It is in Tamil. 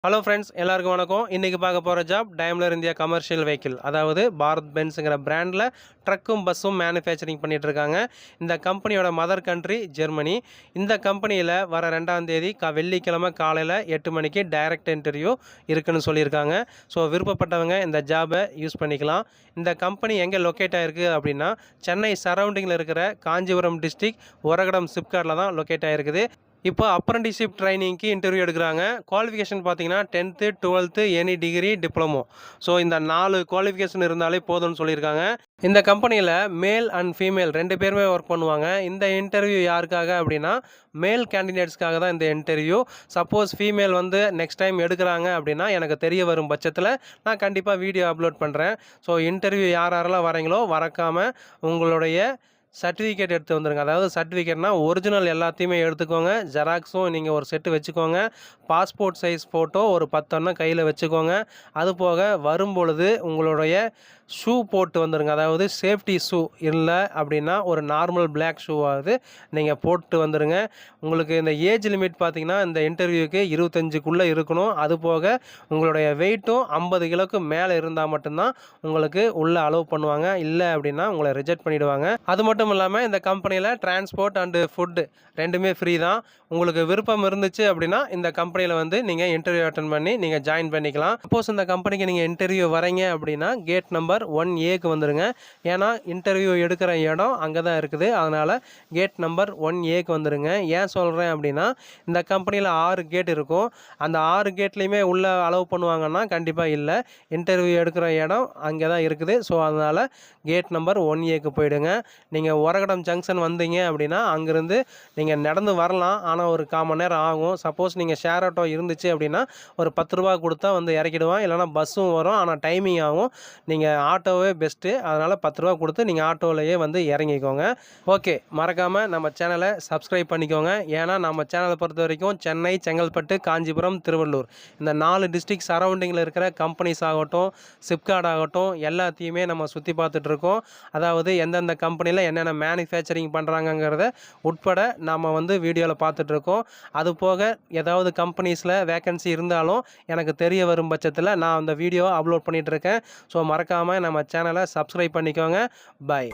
ஹலோ ஃப்ரெண்ட்ஸ் எல்லாருக்கும் வணக்கம். இன்றைக்கி பார்க்க போகிற job Daimler India commercial vehicle, அதாவது பாரத் பென்ஸுங்கிற பிராண்டில் ட்ரக்கும் பஸ்ஸும் மேனுஃபேக்சரிங் பண்ணிகிட்ருக்காங்க. இந்த கம்பெனியோட மதர் கண்ட்ரி ஜெர்மனி. இந்த கம்பெனியில் வர 2ஆம் தேதி வெள்ளிக்கிழமை காலையில் 8 மணிக்கு டைரக்ட் இன்டர்வியூ இருக்குன்னு சொல்லியிருக்காங்க. ஸோ விருப்பப்பட்டவங்க இந்த ஜாபை யூஸ் பண்ணிக்கலாம். இந்த கம்பெனி எங்கே லொக்கேட் ஆகிருக்கு அப்படின்னா, சென்னை சரௌண்டிங்கில் இருக்கிற காஞ்சிபுரம் டிஸ்ட்ரிக்ட் ஒரகடம் சிப்காட்டில் தான் லொக்கேட் ஆகிருக்குது. இப்போ அப்ரண்டிஸ்ஷிப் ட்ரைனிங்க்கு இன்டர்வியூ எடுக்கிறாங்க. குவாலிஃபிகேஷன் பார்த்தீங்கன்னா 10th 12th any degree diploma. So இந்த 4 குவாலிஃபிகேஷன் இருந்தாலே போதும்னு சொல்லியிருக்காங்க. இந்த கம்பெனியில் மேல் அண்ட் ஃபீமேல் 2 பேருமே ஒர்க் பண்ணுவாங்க. இந்த இன்டர்வியூ யாருக்காக அப்படின்னா, மேல் கேண்டிடேட்ஸ்க்காக தான் இந்த interview. Suppose female next time எடுக்கிறாங்க அப்படின்னா எனக்கு தெரிய வரும் பட்சத்தில் நான் கண்டிப்பாக வீடியோ அப்லோட் பண்ணுறேன். ஸோ இன்டர்வியூ யாரெல்லாம் வரீங்களோ மறக்காமல் உங்களுடைய சர்டிஃபிகேட் எடுத்து வந்துடுங்க. அதாவது சர்டிஃபிகேட்னா ஒரிஜினல் எல்லாத்தையுமே எடுத்துக்கோங்க. ஜெராக்ஸும் நீங்கள் ஒரு செட்டு வச்சுக்கோங்க. பாஸ்போர்ட் சைஸ் ஃபோட்டோ ஒரு 10 எண்ணம் கையில் வச்சுக்கோங்க. அது போக வரும்பொழுது உங்களுடைய ஷூ போட்டு வந்துடுங்க. அதாவது சேஃப்டி ஷூ இல்லை அப்படின்னா ஒரு நார்மல் பிளாக் ஷூவாவது நீங்கள் போட்டு வந்துடுங்க. உங்களுக்கு இந்த ஏஜ் லிமிட் பார்த்திங்கன்னா இந்த இன்டர்வியூக்கு 25க்குள்ளே இருக்கணும். அது போக உங்களுடைய வெயிட்டும் 50 கிலோக்கு மேலே இருந்தால் மட்டும்தான் உங்களுக்கு உள்ளே அலோவ் பண்ணுவாங்க. இல்லை அப்படின்னா உங்களை ரிஜெக்ட் பண்ணிவிடுவாங்க. அது மட்டும் இல்லாமல் இந்த கம்பெனியில் டிரான்ஸ்போர்ட் அண்டு ஃபுட்டு 2மே ஃப்ரீ தான். உங்களுக்கு விருப்பம் இருந்துச்சு அப்படின்னா இந்த கம்பெனியில் நீங்கள் இன்டர்வியூ அட்டன் பண்ணி நீங்கள் ஜாயின் பண்ணிக்கலாம். சப்போஸ் இந்த கம்பெனிக்கு நீங்கள் இன்டர்வியூ வரீங்க அப்படின்னா கேட் நம்பர் 1Aக்கு வந்துடுங்க. ஏன்னா இன்டர்வியூ எடுக்கிற இடம் அங்கே தான் இருக்குது. அதனால் கேட் நம்பர் 1Aக்கு வந்துடுங்க. ஏன் சொல்கிறேன் அப்படின்னா, இந்த கம்பெனியில் 6 கேட் இருக்கும். அந்த 6 கேட்லேயுமே உள்ளே அலோவ் பண்ணுவாங்கன்னா கண்டிப்பாக இல்லை. இன்டர்வியூ எடுக்கிற இடம் அங்கே தான் இருக்குது. ஸோ அதனால் கேட் நம்பர் 1Aக்கு போயிடுங்க. நீங்கள் ஒரகடம் ஜங்ஷன் வந்தீங்க அப்படின்னா அங்கேருந்து நீங்கள் நடந்து வரலாம். ஆனால் ஒரு 1/4 மணி நேரம் ஆகும். சப்போஸ் நீங்கள் ஷேர் ஆட்டோ இருந்துச்சு அப்படின்னா ஒரு 10 ரூபா கொடுத்தா இறக்கிடுவான். இல்லைனா பஸ்ஸும் வரும். ஆனால் டைமிங் ஆகும். நீங்கள் ஆட்டோவே பெஸ்ட்டு. அதனால் 10 ரூபா கொடுத்து நீங்கள் ஆட்டோவிலேயே இறங்கிக்கோங்க. ஓகே, மறக்காமல் நம்ம சேனலை சப்ஸ்கிரைப் பண்ணிக்கோங்க. ஏன்னா நம்ம சேனலை பொறுத்த வரைக்கும் சென்னை, செங்கல்பட்டு, காஞ்சிபுரம், திருவள்ளூர் இந்த 4 டிஸ்ட்ரிக்ட் சரௌண்டிங்கில் இருக்கிற கம்பெனிஸ் ஆகட்டும், சிப்காட் ஆகட்டும் எல்லாத்தையுமே நம்ம சுற்றி பார்த்துட்ருக்கோம். அதாவது எந்தெந்த கம்பெனியில் என்னென்ன மேனுஃபேக்சரிங் பண்ணுறாங்கங்கிறத உட்பட நாம் வீடியோவில் பார்த்துட்ருக்கோம். அது போக ஏதாவது கம்பெனிஸில் வேக்கன்சி இருந்தாலும் எனக்கு தெரிய வரும் பட்சத்தில் நான் அந்த வீடியோவை அப்லோட் பண்ணிகிட்ருக்கேன். ஸோ மறக்காமல் நம்ம சேனலை சப்ஸ்கிரைப் பண்ணிக்கோங்க. பாய்.